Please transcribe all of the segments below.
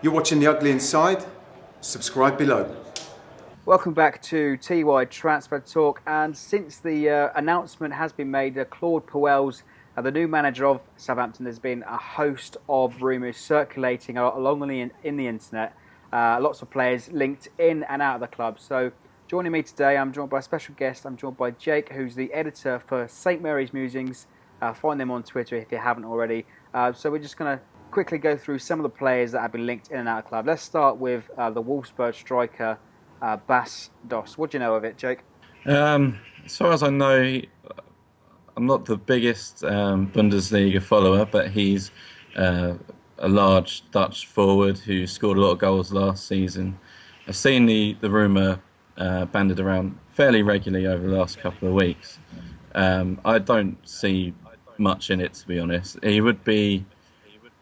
You're watching The Ugly Inside. Subscribe below. Welcome back to TUI Transfer Talk, and since the announcement has been made, Claude Puel's the new manager of Southampton, there's been a host of rumours circulating along in the internet. Lots of players linked in and out of the club. So joining me today, I'm joined by a special guest. I'm joined by Jake, who's the editor for St Mary's Musings. Find them on Twitter if you haven't already. So we're just going to quickly go through some of the players that have been linked in and out of the club. Let's start with the Wolfburg striker, Dost. What do you know of it, Jake? As far as I know, I'm not the biggest Bundesliga follower, but he's a large Dutch forward who scored a lot of goals last season. I've seen the rumour banded around fairly regularly over the last couple of weeks. I don't see much in it, to be honest. He would be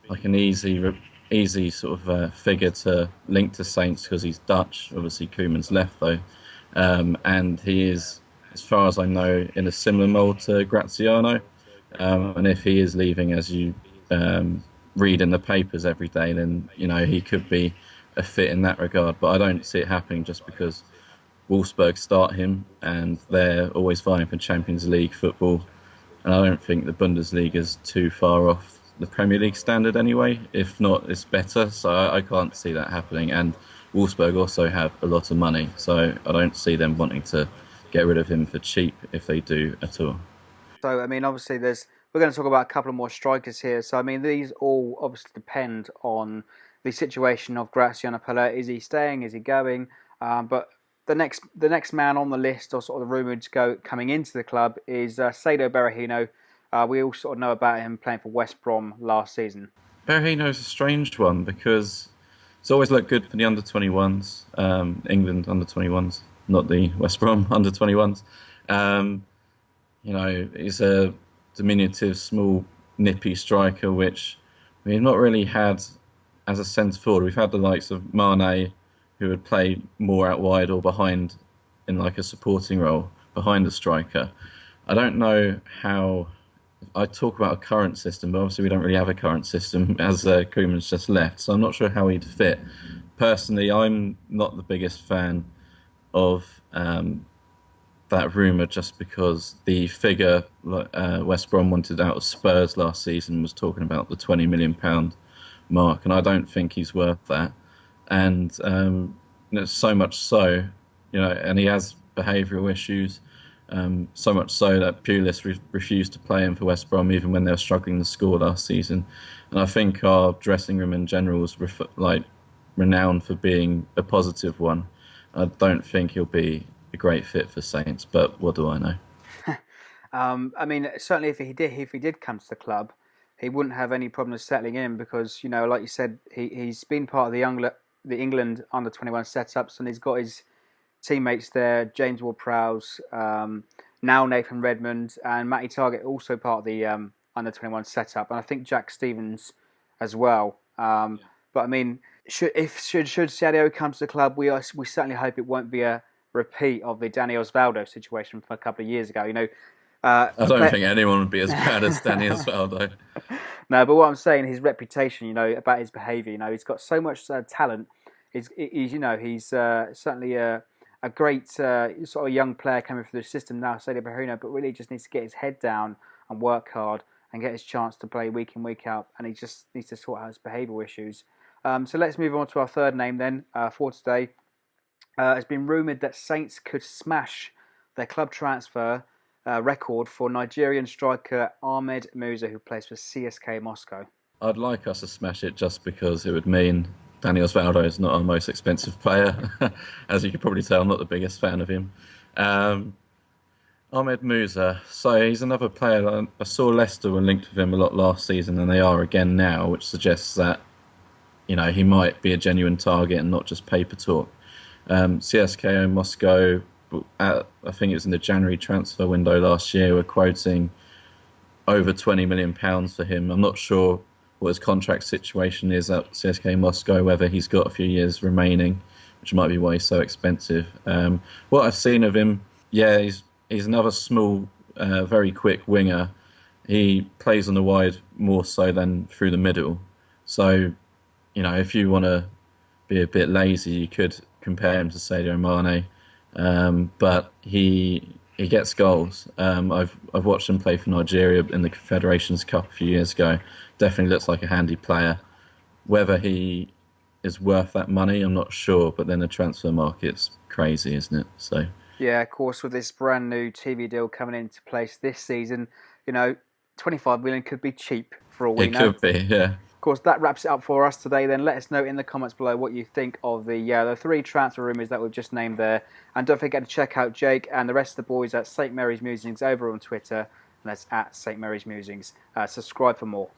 like an easy sort of figure to link to Saints because he's Dutch. Obviously, Koeman's left though, and he is, as far as I know, in a similar mould to Graziano. And if he is leaving, as you read in the papers every day, then he could be a fit in that regard. But I don't see it happening just because Wolfsburg start him, and they're always vying for Champions League football. And I don't think the Bundesliga's too far off the Premier League standard anyway. If not, it's better. So I can't see that happening. And Wolfsburg also have a lot of money, so I don't see them wanting to get rid of him for cheap if they do at all. So, I mean, obviously we're going to talk about a couple of more strikers here. So, I mean, these all obviously depend on the situation of Graziano Pellè. Is he staying? Is he going? But the next man on the list, or sort of the rumoured coming into the club, is Saido Berahino. We all sort of know about him playing for West Brom last season. Berahino's a strange one because it's always looked good for the under-21s, England under-21s, not the West Brom under-21s. He's a diminutive, small, nippy striker, which we've not really had as a centre forward. We've had the likes of Mane, who would play more out wide or behind in like a supporting role behind the striker. I don't know how. I talk about a current system, but obviously we don't really have a current system as Koeman's just left, so I'm not sure how he'd fit. Personally, I'm not the biggest fan of that rumour just because the figure West Brom wanted out of Spurs last season was talking about the £20 million mark, and I don't think he's worth that. And so much so, and he has behavioural issues. So much so that Pulis refused to play him for West Brom even when they were struggling to score last season. And I think our dressing room in general is renowned for being a positive one. I don't think he'll be a great fit for Saints, but what do I know? I mean, certainly if he did come to the club, he wouldn't have any problem settling in because, like you said, he's been part of the England under-21 setups, and he's got his teammates there, James Ward-Prowse, now Nathan Redmond, and Matty Targett, also part of the under-21 setup, and I think Jack Stevens as well. But I mean, should Sadio come to the club, we certainly hope it won't be a repeat of the Dani Osvaldo situation from a couple of years ago. I don't think anyone would be as bad as Dani Osvaldo. No, but what I'm saying, his reputation, about his behaviour, he's got so much talent. He's certainly a great sort of young player coming through the system now, Saido Berahino, but really just needs to get his head down and work hard and get his chance to play week in, week out, and he just needs to sort out his behavioural issues. So let's move on to our third name then for today. It's been rumoured that Saints could smash their club transfer record for Nigerian striker Ahmed Musa, who plays for CSKA Moscow. I'd like us to smash it just because it would mean Dani Osvaldo is not our most expensive player. As you can probably tell, I'm not the biggest fan of him. Ahmed Musa, so he's another player that I saw Leicester were linked with him a lot last season, and they are again now, which suggests that he might be a genuine target and not just paper talk. CSKA Moscow, I think it was in the January transfer window last year, were quoting over £20 million for him. I'm not sure what his contract situation is at CSKA Moscow, whether he's got a few years remaining, which might be why he's so expensive. What I've seen of him, he's another small, very quick winger. He plays on the wide more so than through the middle. So if you want to be a bit lazy, you could compare him to Sadio Mane, but he gets goals. I've watched him play for Nigeria in the Confederations Cup a few years ago. Definitely looks like a handy player. Whether he is worth that money, I'm not sure. But then the transfer market's crazy, isn't it? So Yeah, of course, with this brand new TV deal coming into place this season, 25 million could be cheap for all we it know. could be, yeah. Of course, that wraps it up for us today. Then let us know in the comments below what you think of the 3 transfer rumours that we've just named there. And don't forget to check out Jake and the rest of the boys at St Mary's Musings over on Twitter. And that's at St Mary's Musings. Subscribe for more.